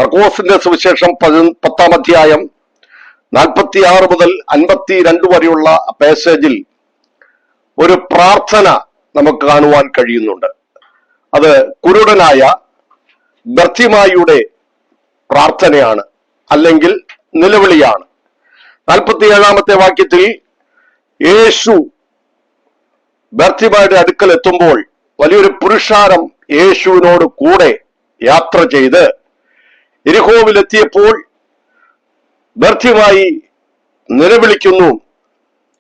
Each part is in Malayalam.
മർക്കോസിന്റെ സുവിശേഷം 10-ാം അധ്യായം 46 മുതൽ 52 വരെയുള്ള പാസേജിൽ ഒരു പ്രാർത്ഥന നമുക്ക് കാണുവാൻ കഴിയുന്നുണ്ട്. അത് കുരുടനായ ബർത്തിമായിയുടെ പ്രാർത്ഥനയാണ്, അല്ലെങ്കിൽ നിലവിളിയാണ്. 47-ാമത്തെ വാക്യത്തിൽ യേശു ബർത്തിമായുടെ അടുക്കൽ എത്തുമ്പോൾ വലിയൊരു പുരുഷാരം യേശുവിനോട് കൂടെ യാത്ര ചെയ്ത് യെരിഹോവിലെത്തിയപ്പോൾ ബർത്തിമായി നിലവിളിക്കുന്നു,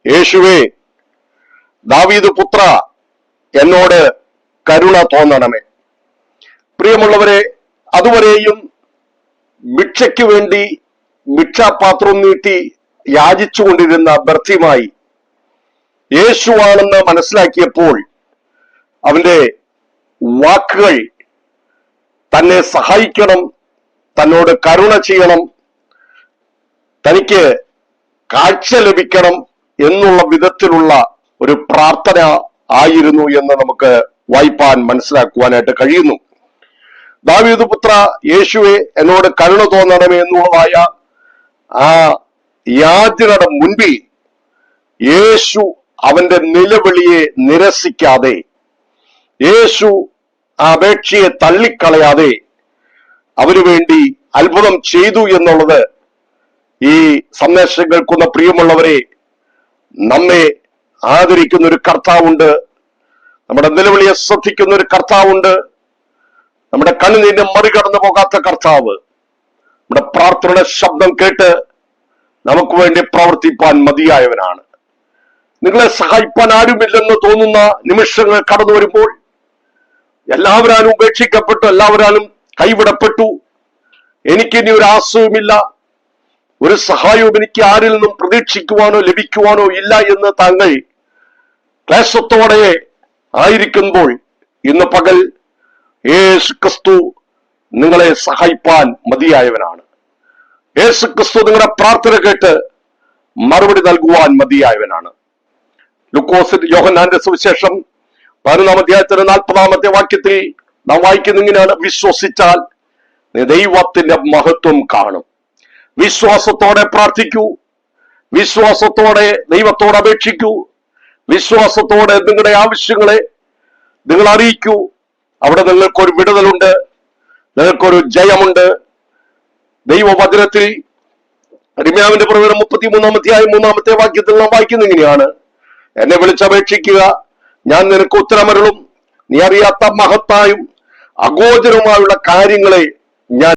യേശുവേ, ദാവീദ് പുത്ര, എന്നോട് കരുണ തോന്നണമേ. പ്രിയമുള്ളവരെ, അതുവരെയും ഭിക്ഷയ്ക്ക് വേണ്ടി ഭിക്ഷാപാത്രം നീട്ടി യാചിച്ചുകൊണ്ടിരുന്ന ബർത്തിമായി യേശുവാണെന്ന് മനസ്സിലാക്കിയപ്പോൾ അവന്റെ വാക്കുകൾ തന്നെ സഹായിക്കണം, തന്നോട് കരുണ ചെയ്യണം, തനിക്ക് കാഴ്ച ലഭിക്കണം എന്നുള്ള വിധത്തിലുള്ള ഒരു പ്രാർത്ഥന ആയിരുന്നു എന്ന് നമുക്ക് വായിപ്പാൻ മനസ്സിലാക്കുവാനായിട്ട് കഴിയുന്നു. ദാവീദ് പുത്ര, യേശുവെ, എന്നോട് കരുണ തോന്നണമേ എന്നുള്ളതായ ആ യാചനയുടെ മുൻപിൽ യേശു അവന്റെ നിലവിളിയെ നിരസിക്കാതെ, യേശു ആ അപേക്ഷയെ തള്ളിക്കളയാതെ അവന് വേണ്ടി അത്ഭുതം ചെയ്തു എന്നുള്ളത് ഈ സന്ദേശം കേൾക്കുന്ന പ്രിയമുള്ളവരെ, നമ്മെ ആദരിക്കുന്ന ഒരു കർത്താവുണ്ട്, നമ്മുടെ നിലവിളിയെ ശ്രദ്ധിക്കുന്ന ഒരു കർത്താവുണ്ട്, നമ്മുടെ കണ്ണുനീരിനെ മറികടന്നു പോകാത്ത കർത്താവ് നമ്മുടെ പ്രാർത്ഥനയുടെ ശബ്ദം കേട്ട് നമുക്ക് വേണ്ടി പ്രവർത്തിപ്പാൻ മതിയായവനാണ്. നിങ്ങളെ സഹായിപ്പാൻ ആരുമില്ലെന്ന് തോന്നുന്ന നിമിഷങ്ങൾ കടന്നു വരുമ്പോൾ, എല്ലാവരാലും ഉപേക്ഷിക്കപ്പെട്ടു, എല്ലാവരാലും കൈവിടപ്പെട്ടു, എനിക്കിനി ഒരു ആശ്രയവുമില്ല, ഒരു സഹായവും എനിക്ക് ആരിൽ നിന്നും പ്രതീക്ഷിക്കുവാനോ ലഭിക്കുവാനോ ഇല്ല എന്ന് താങ്കൾ ക്ലേശത്തോടെ ആയിരിക്കുമ്പോൾ, ഇന്ന് പകൽ യേശു ക്രിസ്തു നിങ്ങളെ സഹായിപ്പാൻ മതിയായവനാണ്. യേശു ക്രിസ്തു നിങ്ങളുടെ പ്രാർത്ഥന കേട്ട് മറുപടി നൽകുവാൻ മതിയായവനാണ്. യോഹന്നാന്റെ സുവിശേഷം 11-ാം അധ്യായത്തിന് 40-ാമത്തെ വാക്യത്തിൽ നാം വായിക്കുന്ന ഇങ്ങനെയാണ്, വിശ്വസിച്ചാൽ നീ ദൈവത്തിന്റെ മഹത്വം കാണും. വിശ്വാസത്തോടെ പ്രാർത്ഥിക്കൂ, വിശ്വാസത്തോടെ ദൈവത്തോട് അപേക്ഷിക്കൂ, വിശ്വാസത്തോടെ നിങ്ങളുടെ ആവശ്യങ്ങളെ നിങ്ങൾ അറിയിക്കൂ. അവിടെ നിങ്ങൾക്കൊരു വിടുതലുണ്ട്, നിങ്ങൾക്കൊരു ജയമുണ്ട്. ദൈവവചനത്തിൽ യിരെമ്യാവിന്റെ പ്രവചനം 33-ാം അധ്യായം 3-ാമത്തെ വാക്യത്തിൽ നാം വായിക്കുന്ന ഇങ്ങനെയാണ്, എന്നെ വിളിച്ചപേക്ഷിക്കുക, ഞാൻ നിനക്ക് ഉത്തരമരുളും, നീ അറിയാത്ത മഹത്തായും അഗോചരവുമായുള്ള കാര്യങ്ങളെ ഞാൻ